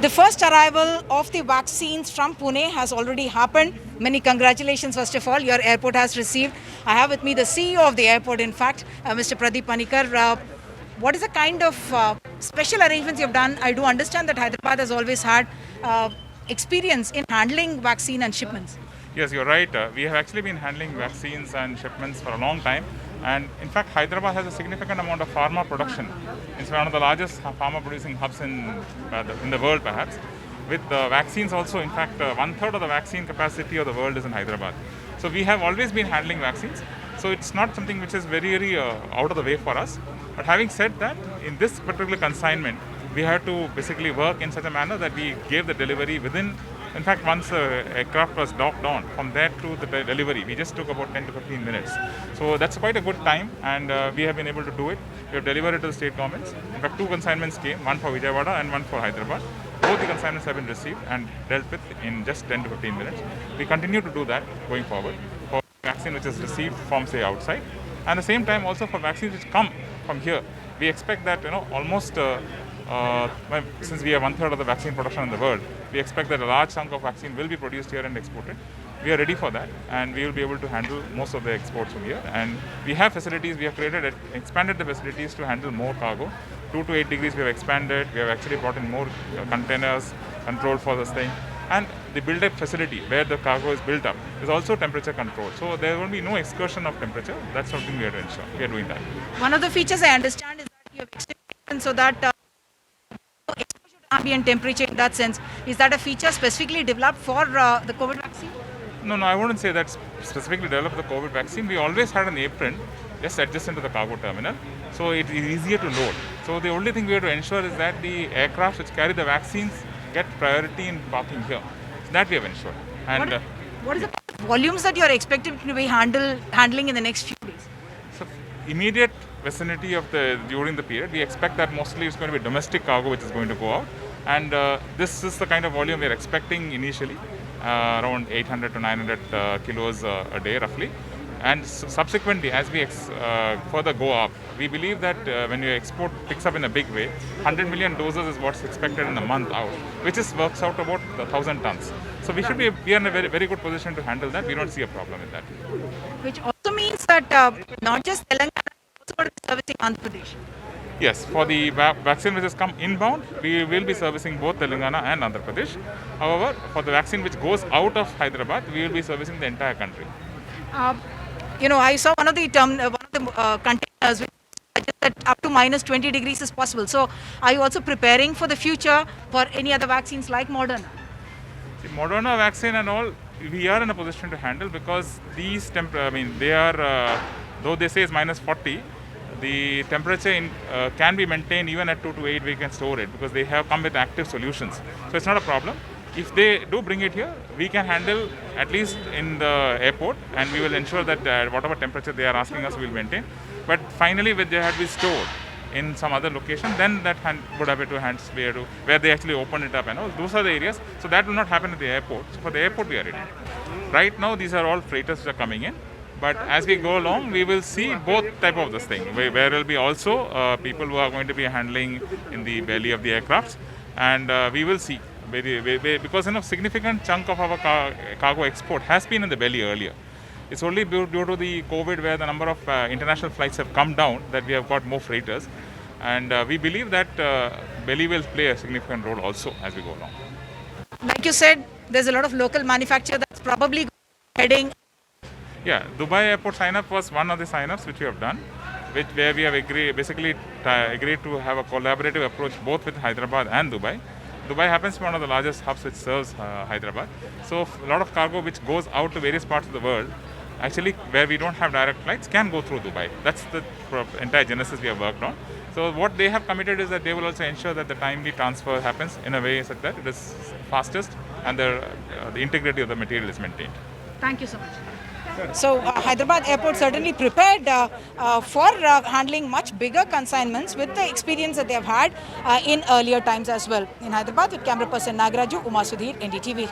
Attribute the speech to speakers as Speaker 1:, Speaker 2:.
Speaker 1: The first arrival of the vaccines from Pune has already happened. Many congratulations, first of all, your airport has received. I have with me the CEO of the airport, in fact, Mr. Praveen Panicker. What is the kind of special arrangements you've done? I do understand that Hyderabad has always had experience in handling vaccine and shipments.
Speaker 2: Yes, you're right. We have actually been handling vaccines and shipments for a long time. And in fact, Hyderabad has a significant amount of pharma production. It's one of the largest pharma producing hubs in the world, perhaps. With vaccines also, in fact, one-third of the vaccine capacity of the world is in Hyderabad. So we have always been handling vaccines. So it's not something which is very out of the way for us. But having said that, in this particular consignment, we had to basically work in such a manner that we gave the delivery within. In fact, once the aircraft was docked on, from there to the delivery, we just took about 10 to 15 minutes. So that's quite a good time, and we have been able to do it. We have delivered it to the state governments. In fact, two consignments came, one for Vijayawada and one for Hyderabad. Both the consignments have been received and dealt with in just 10 to 15 minutes. We continue to do that going forward for vaccine which is received from, say, outside. And at the same time, also for vaccines which come from here, we expect that almost since we have one-third of the vaccine production in the world, we expect that a large chunk of vaccine will be produced here and exported. We are ready for that, and we will be able to handle most of the exports from here. And we have facilities, we have expanded the facilities to handle more cargo. 2 to 8 degrees we have expanded. We have actually brought in more containers controlled for this thing. And the build-up facility where the cargo is built up is also temperature controlled. So there will be no excursion of temperature. That's something we have to ensure. We are doing that.
Speaker 1: One of the features I understand is that you have extended so that exposure to ambient temperature in that sense. Is that a feature specifically developed for the COVID vaccine?
Speaker 2: No, I wouldn't say that's specifically developed for the COVID vaccine. We always had an apron just adjacent to the cargo terminal, so it is easier to load. So the only thing we have to ensure is that the aircraft which carry the vaccines get priority in parking here. So that we have ensured. And
Speaker 1: what is the volumes that you are expecting to be handling in the next few days?
Speaker 2: So immediate vicinity of during the period, we expect that mostly it's going to be domestic cargo which is going to go out, and this is the kind of volume we are expecting initially, around 800 to 900 kilos a day roughly. And subsequently, as we further go up, we believe that when your export picks up in a big way, 100 million doses is what's expected in a month out, which works out about 1,000 tons. So we should be in a very good position to handle that. We don't see a problem in that.
Speaker 1: Which also means that not just Telangana, also going to be servicing Andhra Pradesh.
Speaker 2: Yes, for the vaccine which has come inbound, we will be servicing both Telangana and Andhra Pradesh. However, for the vaccine which goes out of Hyderabad, we will be servicing the entire country.
Speaker 1: I saw one of the containers which suggests that up to minus 20 degrees is possible. So, are you also preparing for the future for any other vaccines like Moderna?
Speaker 2: The Moderna vaccine and all, we are in a position to handle because these they are, though they say it's minus 40, the temperature can be maintained even at 2 to 8. We can store it because they have come with active solutions. So it's not a problem. If they do bring it here, we can handle at least in the airport, and we will ensure that whatever temperature they are asking us, we will maintain. But finally, when they had to be stored in some other location, then that would have to hands where they actually open it up and all. Those are the areas. So that will not happen at the airport. So for the airport, we are ready. Right now, these are all freighters which are coming in. But as we go along, we will see both type of this thing, where will be also people who are going to be handling in the belly of the aircrafts, and we will see. Because significant chunk of our cargo export has been in the belly earlier. It's only due to the COVID where the number of international flights have come down that we have got more freighters, and we believe that belly will play a significant role also as we go along.
Speaker 1: Like you said, there's a lot of local manufacture that's probably heading.
Speaker 2: Yeah, Dubai airport sign-up was one of the sign-ups which we have done, where we have agreed to have a collaborative approach both with Hyderabad and Dubai. Dubai happens to be one of the largest hubs which serves Hyderabad. So a lot of cargo which goes out to various parts of the world, actually where we don't have direct flights, can go through Dubai. That's the entire genesis we have worked on. So what they have committed is that they will also ensure that the timely transfer happens in a way such that it is fastest and the integrity of the material is maintained.
Speaker 1: Thank you so much. So Hyderabad Airport certainly prepared for handling much bigger consignments with the experience that they have had in earlier times as well. In Hyderabad, with camera person Nagaraju, Sudhir, NDTV.